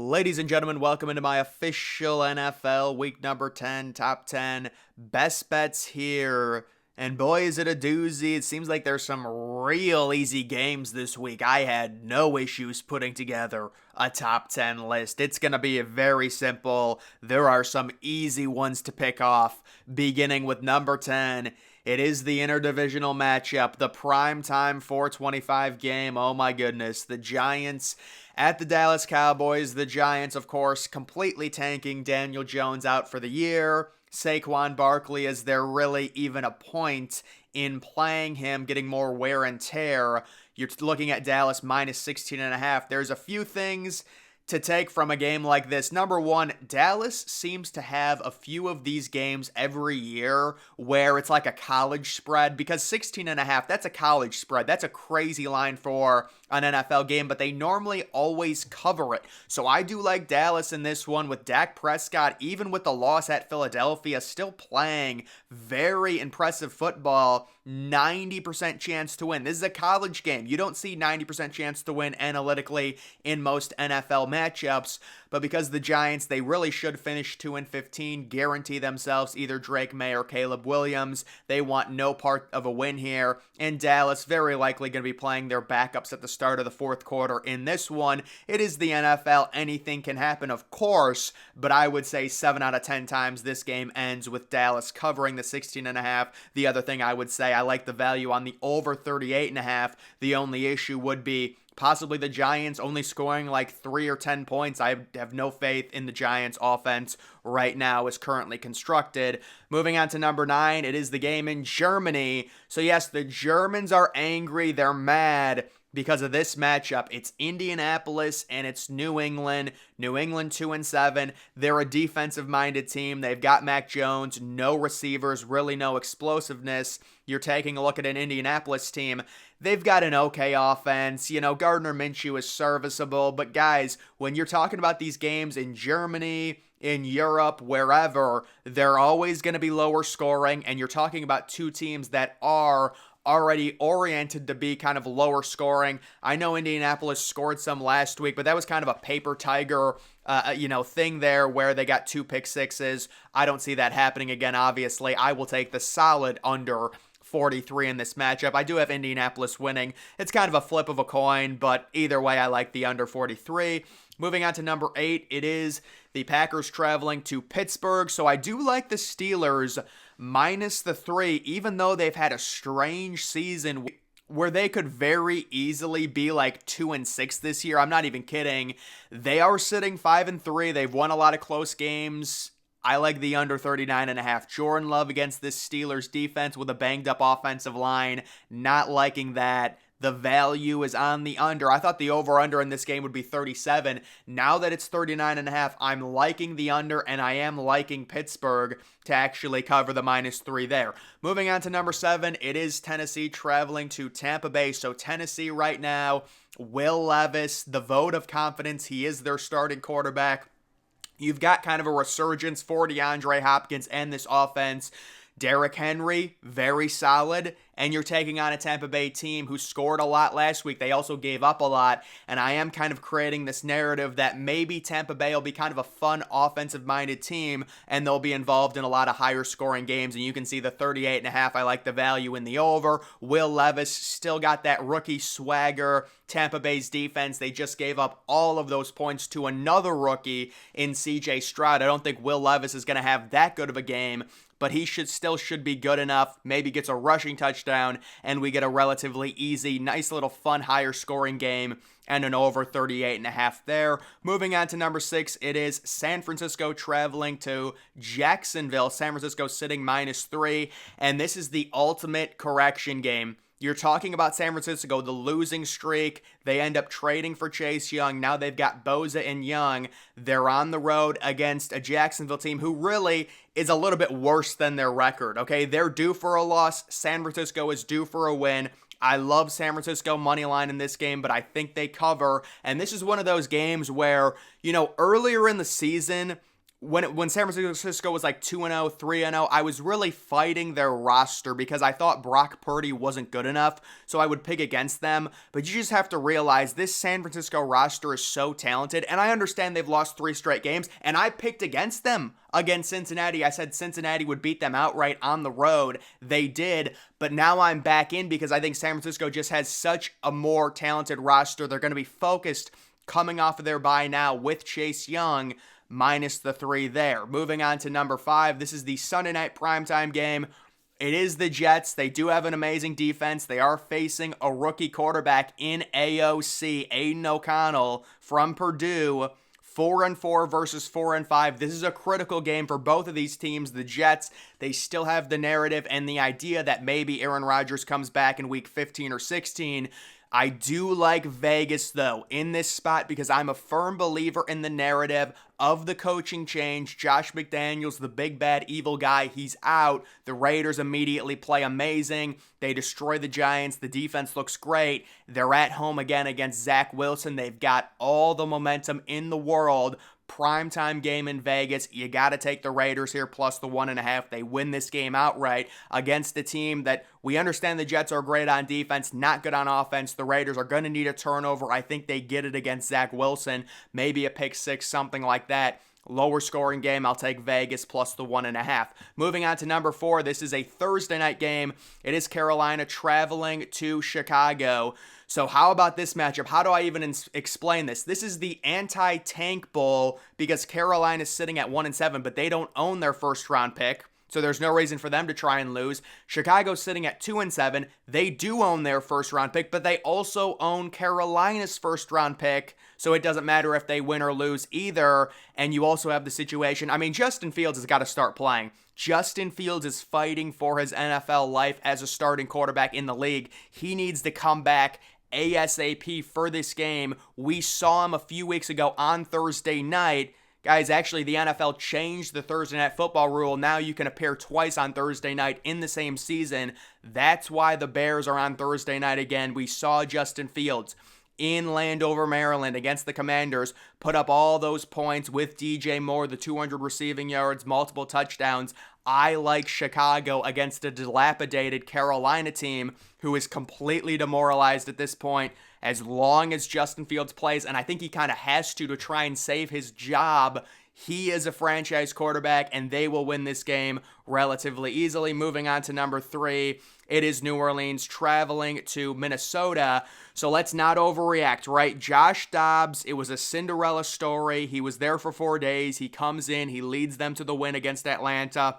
Ladies and gentlemen, welcome into my official NFL week number 10 top 10 best bets here. And boy, is it a doozy. It seems like there's some real easy games this week. I had no issues putting together a top 10 list. It's going to be very simple. There are some easy ones to pick off, beginning with number 10. It is the interdivisional matchup, the primetime 425 game. Oh my goodness. The Giants at the Dallas Cowboys. The Giants, of course, completely tanking Daniel Jones out for the year. Saquon Barkley, is there really even a point in playing him, getting more wear and tear? You're looking at Dallas minus 16.5. There's a few things to take from a game like this. Number one, Dallas seems to have a few of these games every year where it's like a college spread, because 16.5, that's a college spread. That's a crazy line for an NFL game, but they normally always cover it. So I do like Dallas in this one with Dak Prescott, even with the loss at Philadelphia, still playing very impressive football. 90% chance to win. This is a college game. You don't see 90% chance to win analytically in most NFL matchups, but because the Giants, they really should finish 2-15, guarantee themselves either Drake May or Caleb Williams. They want no part of a win here. And Dallas, very likely going to be playing their backups at the start of the fourth quarter in this one. It is the NFL. Anything can happen, of course, but I would say 7 out of 10 times this game ends with Dallas covering the 16.5. The other thing I would say, I like the value on the over 38.5. The only issue would be possibly the Giants only scoring like 3 or 10 points. I have no faith in the Giants offense right now as currently constructed. Moving on to number 9, it is the game in Germany. So yes, the Germans are angry. They're mad because of this matchup. It's Indianapolis and it's New England. New England 2-7. They're a defensive-minded team. They've got Mac Jones, no receivers, really no explosiveness. You're taking a look at an Indianapolis team. They've got an okay offense. You know, Gardner Minshew is serviceable. But guys, when you're talking about these games in Germany, in Europe, wherever, they're always going to be lower scoring. And you're talking about two teams that are already oriented to be kind of lower scoring. I know Indianapolis scored some last week, but that was kind of a paper tiger thing there where they got 2 pick sixes. I don't see that happening again, obviously. I will take the solid under 43 in this matchup. I do have Indianapolis winning. It's kind of a flip of a coin, but either way, I like the under 43. Moving on to number 8, it is the Packers traveling to Pittsburgh. So I do like the Steelers minus the 3, even though they've had a strange season where they could very easily be like 2-6 this year. I'm not even kidding. They are sitting 5-3. They've won a lot of close games. I like the under 39.5. Jordan Love against this Steelers defense with a banged up offensive line. Not liking that. The value is on the under. I thought the over-under in this game would be 37. Now that it's 39.5, I'm liking the under, and I am liking Pittsburgh to actually cover the minus 3 there. Moving on to number 7, it is Tennessee traveling to Tampa Bay. So Tennessee right now, Will Levis, the vote of confidence. He is their starting quarterback. You've got kind of a resurgence for DeAndre Hopkins and this offense. Derrick Henry, very solid, and you're taking on a Tampa Bay team who scored a lot last week. They also gave up a lot, and I am kind of creating this narrative that maybe Tampa Bay will be kind of a fun offensive-minded team, and they'll be involved in a lot of higher scoring games, and you can see the 38.5. I like the value in the over. Will Levis still got that rookie swagger. Tampa Bay's defense, they just gave up all of those points to another rookie in C.J. Stroud. I don't think Will Levis is going to have that good of a game, but he should be good enough. Maybe gets a rushing touchdown, and we get a relatively easy, nice little fun, higher scoring game, and an over 38.5 there. Moving on to number 6, it is San Francisco traveling to Jacksonville. San Francisco sitting minus 3, and this is the ultimate correction game. You're talking about San Francisco, the losing streak. They end up trading for Chase Young. Now they've got Bosa and Young. They're on the road against a Jacksonville team who really is a little bit worse than their record. Okay, they're due for a loss. San Francisco is due for a win. I love San Francisco money line in this game, but I think they cover. And this is one of those games where, earlier in the season, when San Francisco was like 2-0, 3-0, I was really fighting their roster because I thought Brock Purdy wasn't good enough, so I would pick against them. But you just have to realize this San Francisco roster is so talented, and I understand they've lost 3 straight games, and I picked against them against Cincinnati. I said Cincinnati would beat them outright on the road. They did, but now I'm back in because I think San Francisco just has such a more talented roster. They're going to be focused coming off of their bye now with Chase Young, minus the 3 there. Moving on to number 5, this is the Sunday night primetime game. It is the Jets. They do have an amazing defense. They are facing a rookie quarterback in AOC, Aiden O'Connell from Purdue. 4-4 versus 4-5. This is a critical game for both of these teams. The Jets, they still have the narrative and the idea that maybe Aaron Rodgers comes back in week 15 or 16. I do like Vegas, though, in this spot because I'm a firm believer in the narrative of the coaching change. Josh McDaniels, the big bad evil guy, he's out. The Raiders immediately play amazing. They destroy the Giants. The defense looks great. They're at home again against Zach Wilson. They've got all the momentum in the world. Primetime game in Vegas. You got to take the Raiders here plus the 1.5. They win this game outright against a team that we understand the Jets are great on defense, not good on offense. The Raiders are going to need a turnover. I think they get it against Zach Wilson. Maybe a pick 6, something like that. Lower scoring game, I'll take Vegas plus the 1.5. Moving on to number 4, this is a Thursday night game. It is Carolina traveling to Chicago. So how about this matchup? How do I even explain this? This is the anti-tank bowl because Carolina's sitting at 1-7, but they don't own their first round pick. So there's no reason for them to try and lose. Chicago's sitting at 2-7. They do own their first round pick, but they also own Carolina's first round pick. So it doesn't matter if they win or lose either. And you also have the situation. I mean, Justin Fields has got to start playing. Justin Fields is fighting for his NFL life as a starting quarterback in the league. He needs to come back ASAP for this game. We saw him a few weeks ago on Thursday night. Guys, actually, the NFL changed the Thursday Night Football rule. Now you can appear twice on Thursday night in the same season. That's why the Bears are on Thursday night again. We saw Justin Fields in Landover, Maryland against the Commanders put up all those points with DJ Moore, the 200 receiving yards, multiple touchdowns. I like Chicago against a dilapidated Carolina team who is completely demoralized at this point as long as Justin Fields plays, and I think he kind of has to try and save his job. He is a franchise quarterback, and they will win this game relatively easily. Moving on to number 3, it is New Orleans traveling to Minnesota. So let's not overreact, right? Josh Dobbs, it was a Cinderella story. He was there for 4 days. He comes in, he leads them to the win against Atlanta.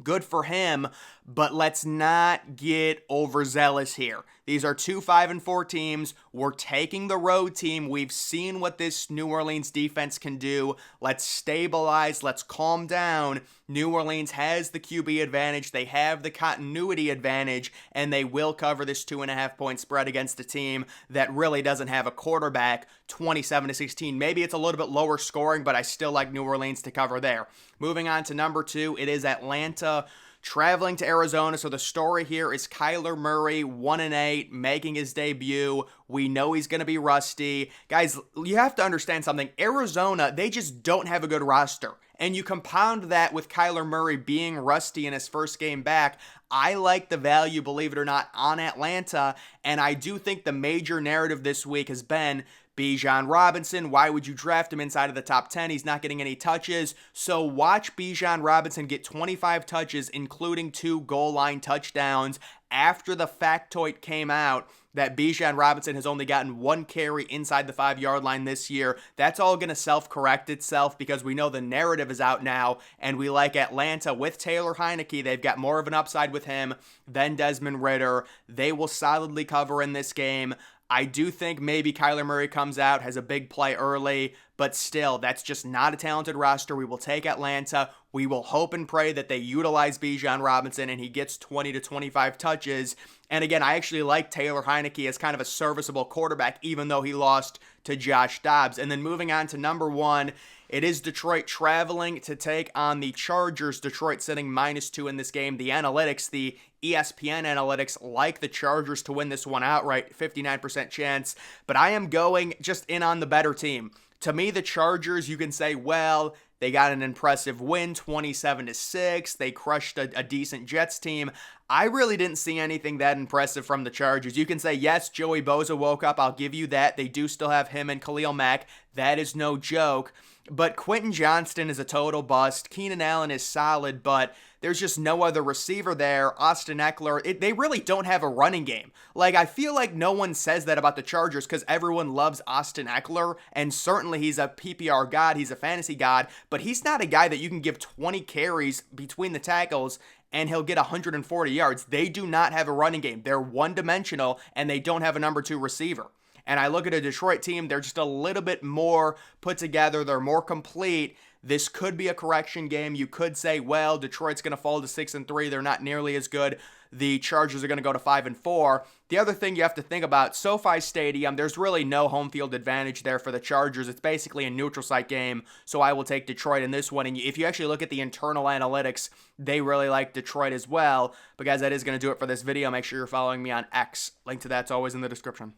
Good for him, but let's not get overzealous here. These are 2 5-4 teams. We're taking the road team. We've seen what this New Orleans defense can do. Let's stabilize. Let's calm down. New Orleans has the QB advantage. They have the continuity advantage, and they will cover this 2.5-point spread against a team that really doesn't have a quarterback. 27-16. Maybe it's a little bit lower scoring, but I still like New Orleans to cover there. Moving on to number 2, it is Atlanta traveling to Arizona. So the story here is Kyler Murray, 1-8, making his debut. We know he's going to be rusty. Guys, you have to understand something. Arizona, they just don't have a good roster. And you compound that with Kyler Murray being rusty in his first game back. I like the value, believe it or not, on Atlanta. And I do think the major narrative this week has been Bijan Robinson. Why would you draft him inside of the top 10? He's not getting any touches. So watch Bijan Robinson get 25 touches, including 2 goal line touchdowns. After the factoid came out that Bijan Robinson has only gotten 1 carry inside the 5-yard line this year, that's all going to self-correct itself because we know the narrative is out now, and we like Atlanta with Taylor Heineke. They've got more of an upside with him than Desmond Ridder. They will solidly cover in this game. I do think maybe Kyler Murray comes out, has a big play early, but still, that's just not a talented roster. We will take Atlanta. We will hope and pray that they utilize Bijan Robinson and he gets 20 to 25 touches. And again, I actually like Taylor Heineke as kind of a serviceable quarterback, even though he lost to Josh Dobbs. And then moving on to number 1, it is Detroit traveling to take on the Chargers. Detroit sitting -2 in this game. The analytics, the ESPN analytics, like the Chargers to win this one outright, 59% chance. But I am going just in on the better team. To me, the Chargers, you can say, well, They got an impressive win, 27-6. They crushed a decent Jets team. I really didn't see anything that impressive from the Chargers. You can say, yes, Joey Bosa woke up. I'll give you that. They do still have him and Khalil Mack. That is no joke. But Quentin Johnston is a total bust. Keenan Allen is solid, but there's just no other receiver there. Austin Eckler, they really don't have a running game. Like, I feel like no one says that about the Chargers because everyone loves Austin Eckler, and certainly he's a PPR god, he's a fantasy god, but he's not a guy that you can give 20 carries between the tackles and he'll get 140 yards. They do not have a running game. They're one-dimensional, and they don't have a number 2 receiver. And I look at a Detroit team, they're just a little bit more put together. They're more complete. This could be a correction game. You could say, well, Detroit's going to fall to 6-3. They're not nearly as good. The Chargers are going to go to 5-4. The other thing you have to think about, SoFi Stadium, there's really no home field advantage there for the Chargers. It's basically a neutral site game, so I will take Detroit in this one. And if you actually look at the internal analytics, they really like Detroit as well. But guys, that is going to do it for this video. Make sure you're following me on X. Link to that's always in the description.